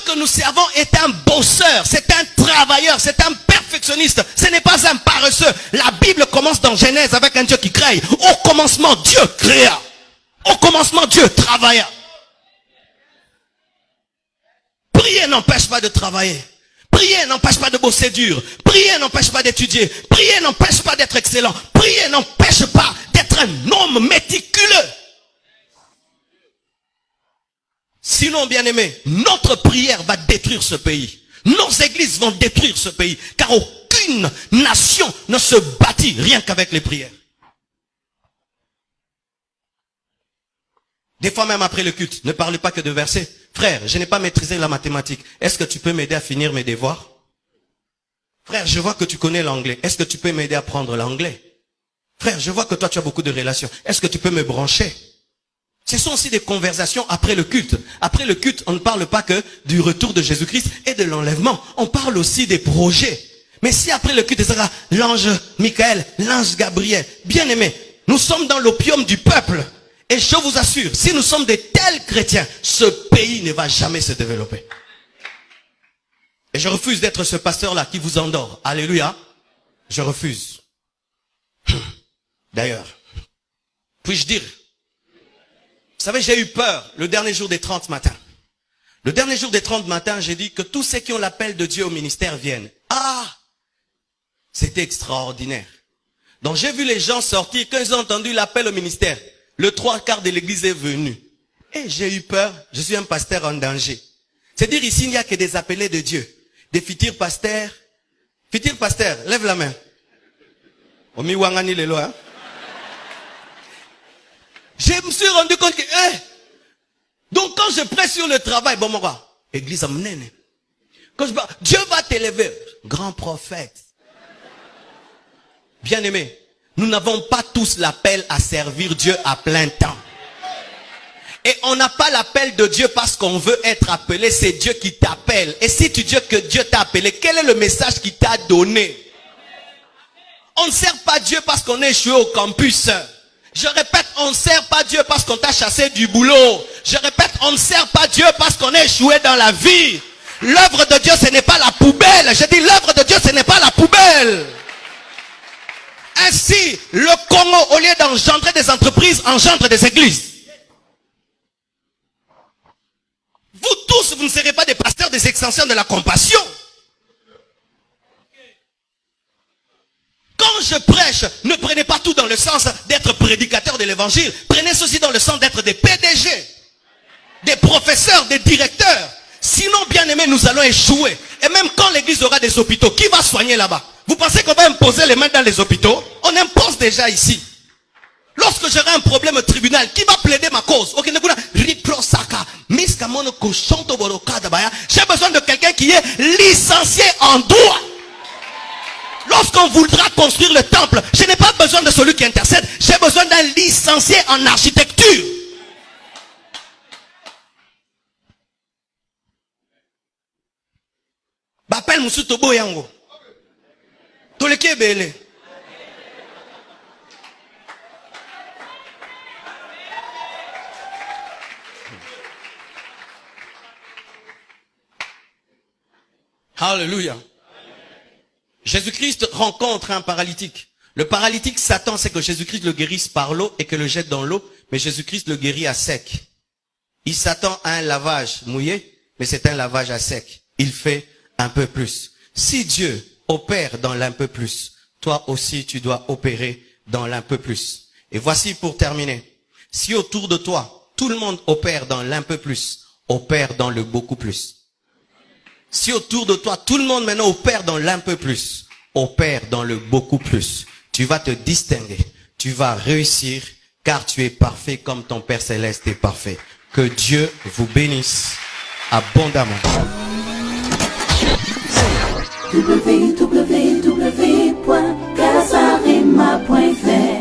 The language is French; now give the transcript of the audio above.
que nous servons est un bosseur, c'est un travailleur, c'est un perfectionniste. Ce n'est pas un paresseux. La Bible commence dans Genèse avec un Dieu qui crée. Au commencement, Dieu créa. Au commencement, Dieu travailla. Prier n'empêche pas de travailler. Prier n'empêche pas de bosser dur. Prier n'empêche pas d'étudier. Prier n'empêche pas d'être excellent. Prier n'empêche pas d'être un homme méticuleux. Sinon, bien-aimé, notre prière va détruire ce pays. Nos églises vont détruire ce pays. Car aucune nation ne se bâtit rien qu'avec les prières. Des fois même après le culte, ne parlez pas que de versets. Frère, je n'ai pas maîtrisé la mathématique. Est-ce que tu peux m'aider à finir mes devoirs? Frère, je vois que tu connais l'anglais. Est-ce que tu peux m'aider à apprendre l'anglais? Frère, je vois que toi tu as beaucoup de relations. Est-ce que tu peux me brancher? Ce sont aussi des conversations après le culte. Après le culte, on ne parle pas que du retour de Jésus-Christ et de l'enlèvement. On parle aussi des projets. Mais si après le culte, ce sera l'ange Michael, l'ange Gabriel, bien aimé, nous sommes dans l'opium du peuple. Et je vous assure, si nous sommes des tels chrétiens, ce pays ne va jamais se développer. Et je refuse d'être ce pasteur-là qui vous endort. Alléluia. Je refuse. D'ailleurs, puis-je dire, vous savez, j'ai eu peur le dernier jour des 30 matins. Le dernier jour des 30 matins, j'ai dit que tous ceux qui ont l'appel de Dieu au ministère viennent. Ah! C'était extraordinaire. Donc j'ai vu les gens sortir, quand ils ont entendu l'appel au ministère, le 3/4 de l'église est venu. Et j'ai eu peur, je suis un pasteur en danger. C'est-à-dire ici, il n'y a que des appelés de Dieu. Des futurs pasteurs. Futurs pasteurs, lève la main. Omi wangani lelo, hein? Je me suis rendu compte que, donc quand je prêche sur le travail, bon, moi, église amène. Quand je Dieu va t'élever, grand prophète. Bien aimé, nous n'avons pas tous l'appel à servir Dieu à plein temps. Et on n'a pas l'appel de Dieu parce qu'on veut être appelé, c'est Dieu qui t'appelle. Et si tu dis que Dieu t'a appelé, quel est le message qu'il t'a donné? On ne sert pas Dieu parce qu'on est échoué au campus. Je répète, on ne sert pas Dieu parce qu'on t'a chassé du boulot. Je répète, on ne sert pas Dieu parce qu'on est échoué dans la vie. L'œuvre de Dieu, ce n'est pas la poubelle. Je dis, l'œuvre de Dieu, ce n'est pas la poubelle. Ainsi, le Congo, au lieu d'engendrer des entreprises, engendre des églises. Vous tous, vous ne serez pas des pasteurs, des extensions de la compassion. Quand je prêche, ne prenez pas tout dans le sens d'être prédicateur de l'évangile. Prenez ceci dans le sens d'être des PDG, des professeurs, des directeurs. Sinon, bien aimé, nous allons échouer. Et même quand l'église aura des hôpitaux, qui va soigner là-bas? Vous pensez qu'on va imposer les mains dans les hôpitaux? On impose déjà ici. Lorsque j'aurai un problème au tribunal, qui va plaider ma cause? J'ai besoin de quelqu'un qui est licencié en droit. Lorsqu'on voudra construire le temple, je n'ai pas besoin de celui qui intercède. J'ai besoin d'un licencié en architecture. Bapel Musuto Boyango. Toleke Bele. Alléluia. Jésus-Christ rencontre un paralytique. Le paralytique s'attend, c'est que Jésus-Christ le guérisse par l'eau et que le jette dans l'eau, mais Jésus-Christ le guérit à sec. Il s'attend à un lavage mouillé, mais c'est un lavage à sec. Il fait un peu plus. Si Dieu opère dans l'un peu plus, toi aussi tu dois opérer dans l'un peu plus. Et voici pour terminer. Si autour de toi, tout le monde opère dans l'un peu plus, opère dans le beaucoup plus. Si autour de toi, tout le monde maintenant opère dans l'un peu plus, opère dans le beaucoup plus, tu vas te distinguer, tu vas réussir, car tu es parfait comme ton Père Céleste est parfait. Que Dieu vous bénisse abondamment. www.casarima.fr